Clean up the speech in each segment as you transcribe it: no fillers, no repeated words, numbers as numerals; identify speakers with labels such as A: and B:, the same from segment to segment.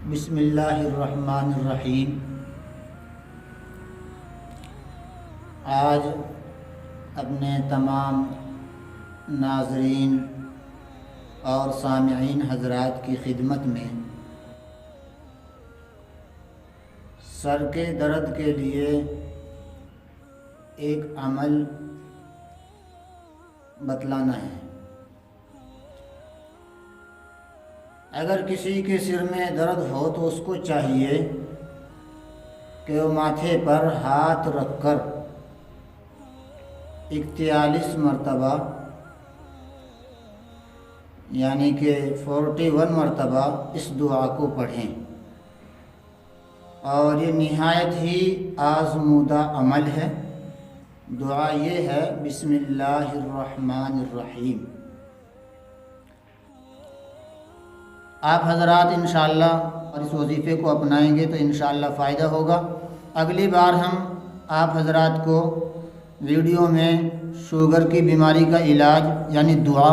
A: बिस्मिल्लाहिर्रहमानिर्रहीम। आज अपने तमाम नाज़रीन और सामिईन हज़रात की खिदमत में सर के दर्द के लिए एक अमल बतलाना है। अगर किसी के सिर में दर्द हो तो उसको चाहिए कि वो माथे पर हाथ रखकर 41 मरतबा यानी कि 41 मरतबा इस दुआ को पढ़ें। और ये निहायत ही आज़मूदा अमल है। दुआ ये है, बिस्मिल्लाहिर्रहमानिर्रहीम। आप हज़रात इंशाअल्लाह और इस वजीफ़े को अपनाएंगे तो इंशाअल्लाह फ़ायदा होगा। अगली बार हम आप हज़रात को वीडियो में शुगर की बीमारी का इलाज यानी दुआ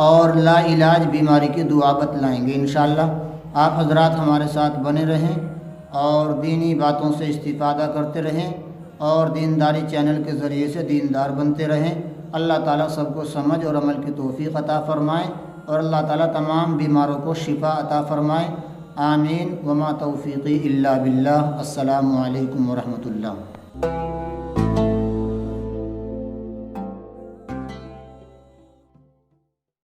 A: और ला इलाज बीमारी की दुआ बतलाएंगे इंशाअल्लाह। आप हज़रात हमारे साथ बने रहें और दीनी बातों से इस्तिफ़ादा करते रहें और दीनदारी चैनल के ज़रिए से दीनदार बनते रहें। अल्लाह ताला सबको समझ और अमल की तौफ़ीक़ अता फ़रमाएँ और अल्लाह ताला तमाम बीमारों को शिफ़ा अता फ़रमाएँ। आमीन। वमा तौफ़ीक़ी इल्ला बिल्लाह। अस्सलामु अलैकुम व रहमतुल्लाह।